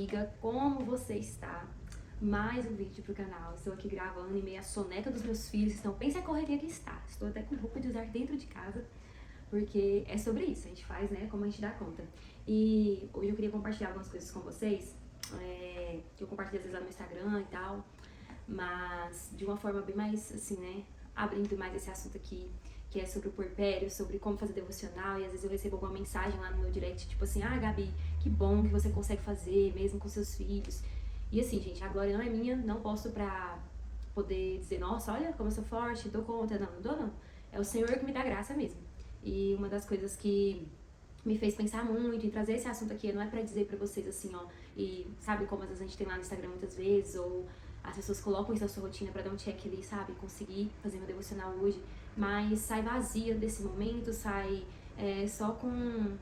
Amiga, como você está? Mais um vídeo pro canal. Estou aqui gravando em meio à soneca dos meus filhos, então pensa a correria que está. Estou até com roupa de usar dentro de casa, porque é sobre isso, a gente faz, né, como a gente dá conta. E hoje eu queria compartilhar algumas coisas com vocês, que eu compartilho às vezes lá no Instagram e tal, mas de uma forma bem mais, assim, né, abrindo mais esse assunto aqui, que é sobre o puerpério, sobre como fazer devocional, e às vezes eu recebo alguma mensagem lá no meu direct, tipo assim, ah, Gabi, que bom que você consegue fazer, mesmo com seus filhos. E assim, gente, a glória não é minha, não posso pra poder dizer, nossa, olha como eu sou forte, dou conta, não dou não. É o Senhor que me dá graça mesmo. E uma das coisas que me fez pensar muito em trazer esse assunto aqui não é pra dizer pra vocês assim, ó, e sabe como às vezes a gente tem lá no Instagram muitas vezes, ou as pessoas colocam isso na sua rotina pra dar um check ali, sabe, conseguir fazer meu devocional hoje, mas sai vazia desse momento, sai só com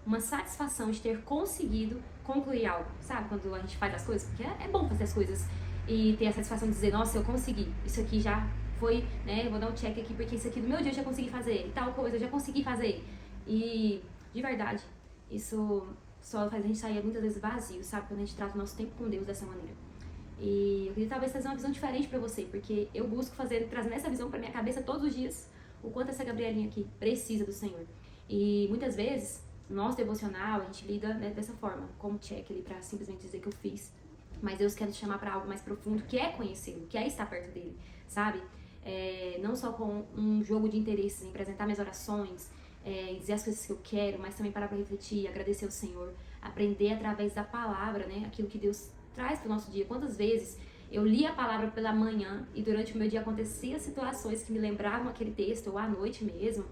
uma satisfação de ter conseguido concluir algo, sabe, quando a gente faz as coisas, porque é bom fazer as coisas e ter a satisfação de dizer, nossa, eu consegui, isso aqui já foi, né, eu vou dar um check aqui porque isso aqui do meu dia eu já consegui fazer, e tal coisa eu já consegui fazer, e de verdade, isso só faz a gente sair muitas vezes vazio, sabe? Quando a gente trata o nosso tempo com Deus dessa maneira. E eu queria talvez trazer uma visão diferente pra você, porque eu busco trazer essa visão pra minha cabeça todos os dias, o quanto essa Gabrielinha aqui precisa do Senhor. E muitas vezes, no nosso devocional, a gente lida, né, dessa forma, como check ali pra simplesmente dizer que eu fiz. Mas Deus quer te chamar pra algo mais profundo, que é conhecê-lo, que é estar perto dele, sabe? Não só com um jogo de interesses em apresentar minhas orações, dizer as coisas que eu quero, mas também parar pra refletir, agradecer ao Senhor, aprender através da palavra, né, aquilo que Deus traz pro nosso dia. Quantas vezes eu li a palavra pela manhã e durante o meu dia aconteciam situações que me lembravam aquele texto, ou à noite mesmo,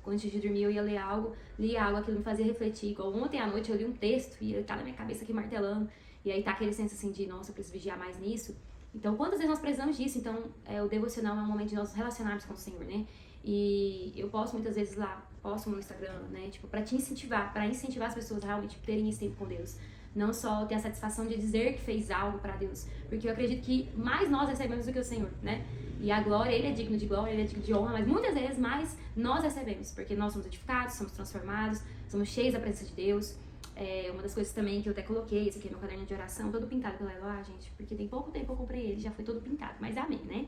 antes de dormir eu ia ler algo, lia algo, aquilo me fazia refletir, igual ontem à noite eu li um texto e ele tá na minha cabeça aqui martelando, e aí tá aquele senso assim de, nossa, eu preciso vigiar mais nisso. Então, quantas vezes nós precisamos disso? Então, o devocional é um momento de nós nos relacionarmos com o Senhor, né? E eu posto muitas vezes lá, posto no Instagram, né? Tipo, pra te incentivar, pra incentivar as pessoas a realmente terem esse tempo com Deus. Não só ter a satisfação de dizer que fez algo pra Deus. Porque eu acredito que mais nós recebemos do que o Senhor, né? E a glória, Ele é digno de glória, Ele é digno de honra, mas muitas vezes mais nós recebemos. Porque nós somos edificados, somos transformados, somos cheios da presença de Deus. Uma das coisas também que eu até coloquei, esse aqui é meu caderno de oração, todo pintado pela Eloá, gente, porque tem pouco tempo que eu comprei ele, já foi todo pintado, mas amém, né?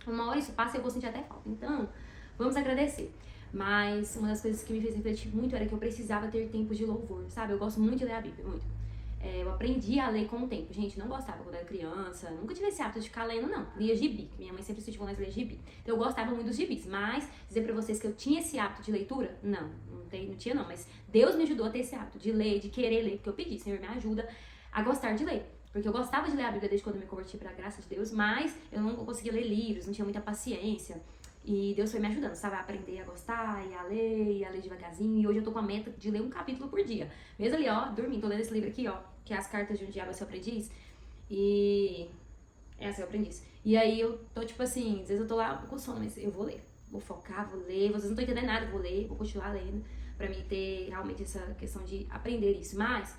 Uma hora isso passa e eu vou sentir até falta. Então, vamos agradecer. Mas uma das coisas que me fez refletir muito era que eu precisava ter tempo de louvor, sabe? Eu gosto muito de ler a Bíblia, muito. Eu aprendi a ler com o tempo. Gente, não gostava quando era criança, nunca tive esse hábito de ficar lendo, não. Lia gibi, minha mãe sempre incentivou nós a ler gibi. Então eu gostava muito dos gibis, mas dizer pra vocês que eu tinha esse hábito de leitura, não tinha não, mas Deus me ajudou a ter esse hábito de ler, de querer ler, porque eu pedi, Senhor, me ajuda a gostar de ler. Porque eu gostava de ler a Bíblia desde quando eu me converti pra graça de Deus, mas eu não conseguia ler livros, não tinha muita paciência. E Deus foi me ajudando, sabe, a aprender a gostar, e a ler devagarzinho. E hoje eu tô com a meta de ler um capítulo por dia. Mesmo ali, ó, dormindo, tô lendo esse livro aqui, ó, que é As Cartas de um Diabo a Seu Aprendiz. E... Seu Aprendiz. E aí eu tô, tipo assim, às vezes eu tô lá com sono, mas eu vou ler. Vou focar, vou ler. Vocês não estão entendendo nada, vou ler, vou continuar lendo. Pra mim ter realmente essa questão de aprender isso. Mas,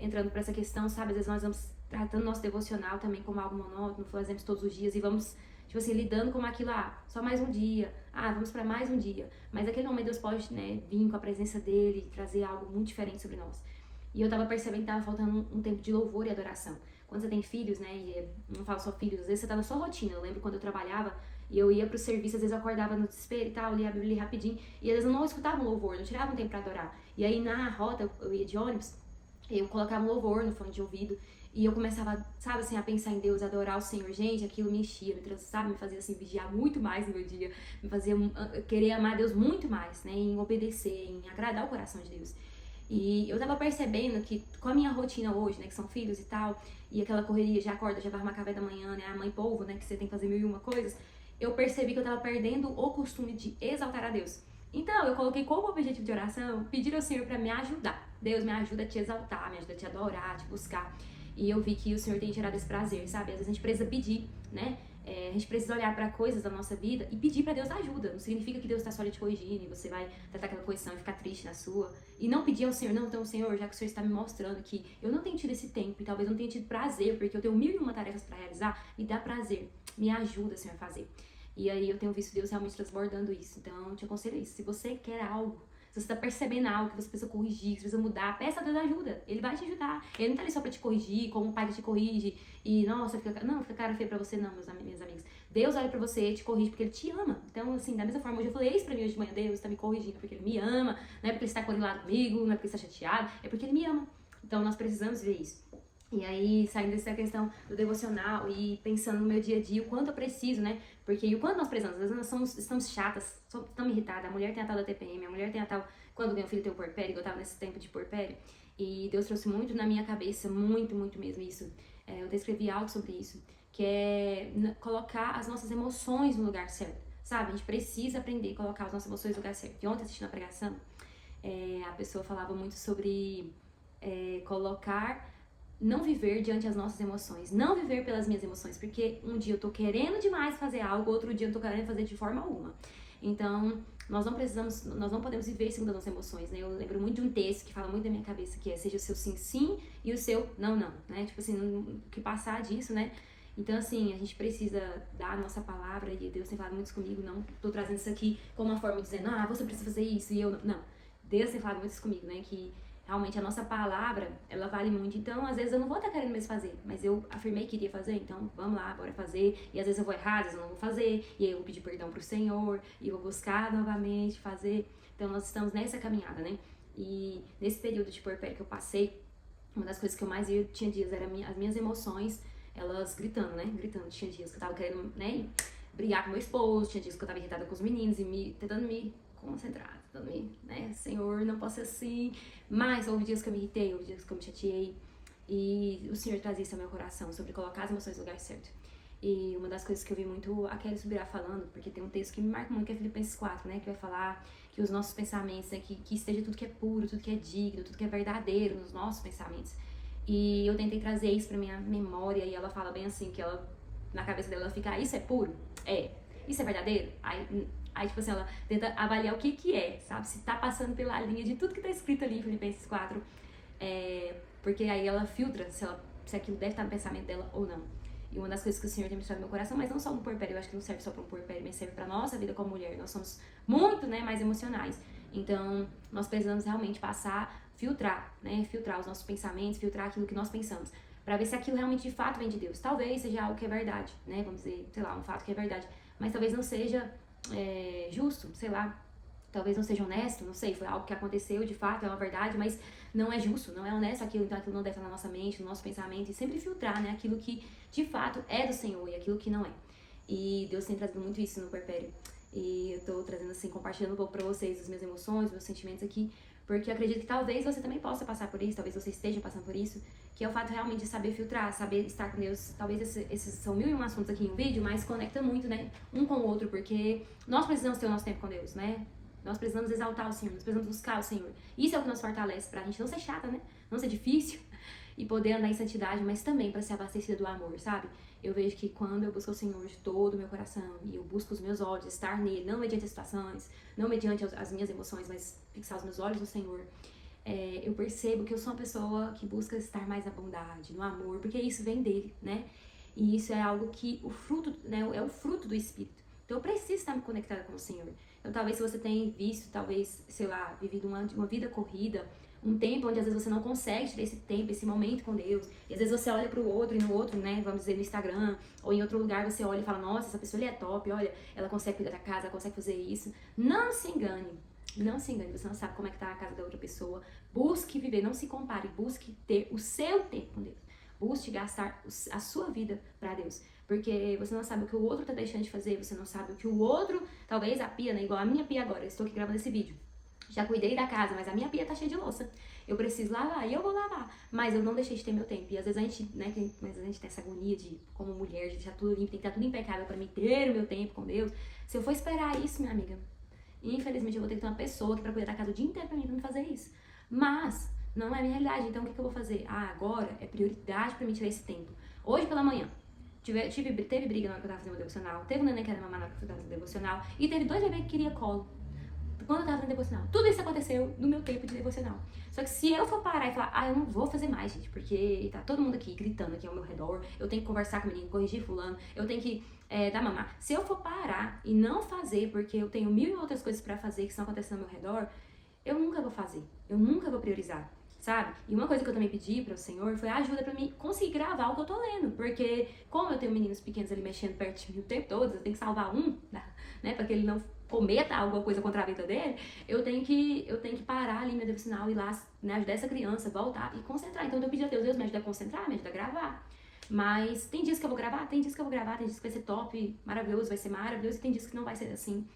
entrando pra essa questão, sabe, às vezes nós vamos tratando nosso devocional também como algo monótono, fazemos todos os dias e vamos... Tipo assim, lidando com aquilo, só mais um dia, vamos pra mais um dia. Mas naquele momento Deus pode, né, vir com a presença dele, trazer algo muito diferente sobre nós. E eu tava percebendo que tava faltando um tempo de louvor e adoração. Quando você tem filhos, né, e não falo só filhos, às vezes você tá na sua rotina. Eu lembro quando eu trabalhava e eu ia pro serviço, às vezes eu acordava no desespero e tal, lia a Bíblia rapidinho, e às vezes eu não escutava um louvor, não tirava um tempo pra adorar. E aí na rota, eu ia de ônibus, eu colocava um louvor no fone de ouvido, e eu começava, sabe, assim, a pensar em Deus, a adorar o Senhor. Gente, aquilo me enchia, me fazia, assim, vigiar muito mais no meu dia. Me fazia querer amar Deus muito mais, né, em obedecer, em agradar o coração de Deus. E eu tava percebendo que com a minha rotina hoje, né, que são filhos e tal, e aquela correria, já acorda, já vai arrumar café da manhã, né, a mãe polvo, né, que você tem que fazer mil e uma coisas, eu percebi que eu tava perdendo o costume de exaltar a Deus. Então, eu coloquei como objetivo de oração, pedir ao Senhor pra me ajudar. Deus, me ajuda a te exaltar, me ajuda a te adorar, a te buscar. E eu vi que o Senhor tem tirado esse prazer, sabe? Às vezes a gente precisa pedir, né? A gente precisa olhar pra coisas da nossa vida e pedir pra Deus ajuda. Não significa que Deus tá só ali te corrigindo e você vai tratar aquela correção e ficar triste na sua. E não pedir ao Senhor, não, então, Senhor, já que o Senhor está me mostrando que eu não tenho tido esse tempo e talvez não tenha tido prazer, porque eu tenho mil e uma tarefas pra realizar, me dá prazer, me ajuda, Senhor, a fazer. E aí eu tenho visto Deus realmente transbordando isso. Então, eu te aconselho isso. Se você quer algo, Se você tá percebendo algo que você precisa corrigir, que você precisa mudar, peça a Deus ajuda. Ele vai te ajudar. Ele não tá ali só pra te corrigir, como um pai que te corrige e, nossa, fica cara feia pra você, não, minhas amigas. Deus olha pra você, te corrige porque ele te ama. Então, assim, da mesma forma, hoje eu falei isso pra mim hoje de manhã, Deus tá me corrigindo porque ele me ama, não é porque ele está corilado comigo, não é porque ele está chateado, é porque ele me ama. Então, nós precisamos ver isso. E aí, saindo dessa questão do devocional e pensando no meu dia a dia, o quanto eu preciso, né? Porque e o quanto nós precisamos, às vezes nós estamos chatas, estamos irritadas, a mulher tem a tal da TPM, a mulher tem a tal, quando meu filho tem o puerpério, eu tava nesse tempo de puerpério, e Deus trouxe muito na minha cabeça, muito, muito mesmo isso. Eu até escrevi algo sobre isso, que é colocar as nossas emoções no lugar certo, sabe? A gente precisa aprender a colocar as nossas emoções no lugar certo. E ontem, assistindo a pregação, a pessoa falava muito sobre colocar... Não viver diante das nossas emoções, não viver pelas minhas emoções, porque um dia eu tô querendo demais fazer algo, outro dia eu tô querendo fazer de forma alguma. Então, nós não podemos viver segundo as nossas emoções, né? Eu lembro muito de um texto que fala muito da minha cabeça, que é seja o seu sim, sim e o seu não, não, né? Tipo assim, o que passar disso, né? Então, assim, a gente precisa dar a nossa palavra, e Deus tem falado muito comigo, não tô trazendo isso aqui como uma forma de dizer, você precisa fazer isso, e eu não. Não, Deus tem falado muito isso comigo, né? Que realmente a nossa palavra, ela vale muito. Então, às vezes eu não vou estar querendo mesmo fazer, mas eu afirmei que iria fazer, então vamos lá, bora fazer. E às vezes eu vou errar, às vezes eu não vou fazer. E aí eu vou pedir perdão pro Senhor, e vou buscar novamente fazer. Então, nós estamos nessa caminhada, né? E nesse período de puerpério que eu passei, uma das coisas que eu mais via, tinha dias, era as minhas emoções, elas gritando, né? Gritando. Tinha dias que eu tava querendo, né, brigar com meu esposo, tinha dias que eu tava irritada com os meninos e tentando me concentrar, né? Senhor, não posso ser assim. Mas houve dias que eu me irritei, houve dias que eu me chateei. E o Senhor trazia isso ao meu coração, sobre colocar as emoções no lugar certo. E uma das coisas que eu vi muito a Kelly Subirá falando, porque tem um texto que me marca muito, que é Filipenses 4, né? Que vai falar que os nossos pensamentos, né? Que esteja tudo que é puro, tudo que é digno, tudo que é verdadeiro nos nossos pensamentos. E eu tentei trazer isso pra minha memória, e ela fala bem assim, que ela, na cabeça dela, ela fica, isso é puro? É. Isso é verdadeiro? Aí, tipo assim, ela tenta avaliar o que é, sabe? Se tá passando pela linha de tudo que tá escrito ali em Filipenses 4. Porque aí ela filtra se aquilo deve estar no pensamento dela ou não. E uma das coisas que o Senhor tem mostrado no meu coração, mas não só no puerpério, eu acho que não serve só para um puerpério, mas serve pra nossa vida como mulher. Nós somos muito, né, mais emocionais. Então, nós precisamos realmente filtrar, né? Filtrar os nossos pensamentos, filtrar aquilo que nós pensamos, para ver se aquilo realmente de fato vem de Deus. Talvez seja algo que é verdade, né? Vamos dizer, sei lá, um fato que é verdade, mas talvez não seja justo, sei lá, talvez não seja honesto, não sei, foi algo que aconteceu de fato, é uma verdade, mas não é justo, não é honesto aquilo, então aquilo não deve estar na nossa mente, no nosso pensamento, e sempre filtrar, né, aquilo que de fato é do Senhor e aquilo que não é. E Deus tem trazido muito isso no puerpério, e eu tô trazendo assim, compartilhando um pouco pra vocês as minhas emoções, meus sentimentos aqui, porque eu acredito que talvez você também possa passar por isso, talvez você esteja passando por isso, que é o fato realmente de saber filtrar, saber estar com Deus. Talvez esses são 1001 assuntos aqui em um vídeo, mas conecta muito, né, um com o outro, porque nós precisamos ter o nosso tempo com Deus, né? Nós precisamos exaltar o Senhor, nós precisamos buscar o Senhor. Isso é o que nos fortalece, pra gente não ser chata, né? Não ser difícil e poder andar em santidade, mas também para ser abastecida do amor, sabe? Eu vejo que quando eu busco o Senhor de todo o meu coração e eu busco os meus olhos, estar nele, não mediante as situações, não mediante as minhas emoções, mas fixar os meus olhos no Senhor, eu percebo que eu sou uma pessoa que busca estar mais na bondade, no amor, porque isso vem dele, né? E isso é algo que o fruto, né, é o fruto do Espírito. Então eu preciso estar me conectada com o Senhor. Então talvez se você tenha visto, talvez, sei lá, vivido uma vida corrida, um tempo onde às vezes você não consegue ter esse tempo, esse momento com Deus, e às vezes você olha pro outro e no outro, né, vamos dizer no Instagram, ou em outro lugar você olha e fala, nossa, essa pessoa ali é top, olha, ela consegue cuidar da casa, ela consegue fazer isso. Não se engane. Não se engane, você não sabe como é que tá a casa da outra pessoa. Busque viver, não se compare, busque ter o seu tempo com Deus. Busque gastar a sua vida para Deus. Porque você não sabe o que o outro tá deixando de fazer, você não sabe o que o outro, talvez a pia, né, igual a minha pia agora, eu estou aqui gravando esse vídeo. Já cuidei da casa, mas a minha pia tá cheia de louça. Eu preciso lavar e eu vou lavar. Mas eu não deixei de ter meu tempo. E às vezes a gente, né, mas a gente tem essa agonia de, como mulher, de deixar tudo limpo, tem que estar tudo impecável para mim ter o meu tempo com Deus. Se eu for esperar isso, minha amiga, infelizmente eu vou ter que ter uma pessoa aqui pra cuidar da casa o dia inteiro pra mim, pra me fazer isso. Mas não é a minha realidade, então o que eu vou fazer? Agora é prioridade pra mim tirar esse tempo. Hoje pela manhã, teve briga na hora que eu tava fazendo meu devocional, teve um neném que era mamar na hora que eu tava fazendo devocional, e teve 2 bebês que queria colo quando eu tava fazendo devocional. Tudo isso aconteceu no meu tempo de devocional. Só que se eu for parar e falar, eu não vou fazer mais, gente, porque tá todo mundo aqui gritando aqui ao meu redor, eu tenho que conversar com o menino, corrigir fulano, eu tenho que dar mamar. Se eu for parar e não fazer, porque eu tenho 1000 e outras coisas pra fazer que estão acontecendo ao meu redor, eu nunca vou fazer, eu nunca vou priorizar, sabe? E uma coisa que eu também pedi para o Senhor foi ajuda para mim conseguir gravar o que eu tô lendo, porque como eu tenho meninos pequenos ali mexendo perto de mim o tempo todo, eu tenho que salvar um, né, para que ele não cometa alguma coisa contra a vida dele, eu tenho que parar ali meu devocional, ir lá, né, ajudar essa criança, voltar e concentrar. Então eu pedi a Deus, Deus me ajuda a concentrar, me ajuda a gravar. Mas tem dias que eu vou gravar, tem dias que eu vou gravar, tem dias que vai ser top, maravilhoso, vai ser maravilhoso, e tem dias que não vai ser assim.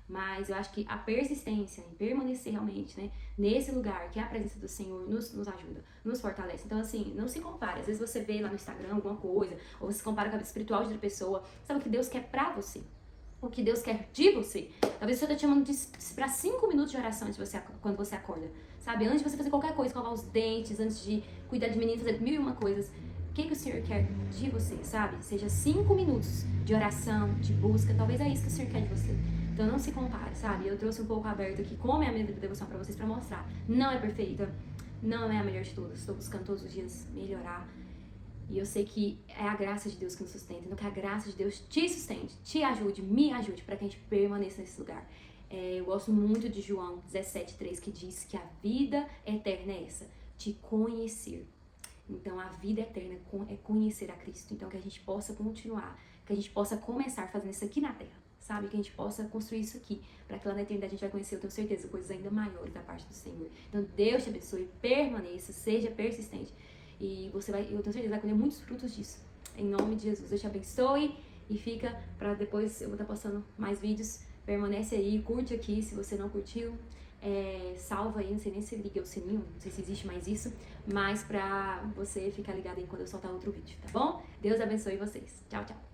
Mas eu acho que a persistência em permanecer realmente, né, nesse lugar que é a presença do Senhor nos ajuda, nos fortalece. Então, assim, não se compare. Às vezes você vê lá no Instagram alguma coisa, ou você se compara com a vida espiritual de outra pessoa. Sabe o que Deus quer pra você? O que Deus quer de você. Talvez você tá te chamando para 5 minutos de oração quando você acorda. Sabe? Antes de você fazer qualquer coisa, escovar os dentes, antes de cuidar de menino, fazer 1001 coisas. O que o Senhor quer de você, sabe? Seja 5 minutos de oração, de busca. Talvez é isso que o Senhor quer de você. Então não se compare, sabe? Eu trouxe um pouco aberto aqui como é a minha vida de devoção pra vocês, pra mostrar. Não é perfeita, não é a melhor de todas. Estou buscando todos os dias melhorar. E eu sei que é a graça de Deus que nos sustenta. Então que a graça de Deus te sustente, te ajude, me ajude, para que a gente permaneça nesse lugar. Eu gosto muito de João 17,3, que diz que a vida eterna é essa, te conhecer. Então a vida eterna é conhecer a Cristo. Então que a gente possa continuar, que a gente possa começar fazendo isso aqui na Terra, sabe? Que a gente possa construir isso aqui, para que lá na eternidade a gente vai conhecer, eu tenho certeza, coisas ainda maiores da parte do Senhor. Então Deus te abençoe, permaneça, seja persistente. E você vai, eu tenho certeza, vai colher muitos frutos disso. Em nome de Jesus, Deus te abençoe. E fica para depois, eu vou estar postando mais vídeos. Permanece aí, curte aqui se você não curtiu. Salva aí, não sei nem se liga o sininho, não sei se existe mais isso. Mas pra você ficar ligado aí quando eu soltar outro vídeo, tá bom? Deus abençoe vocês. Tchau, tchau.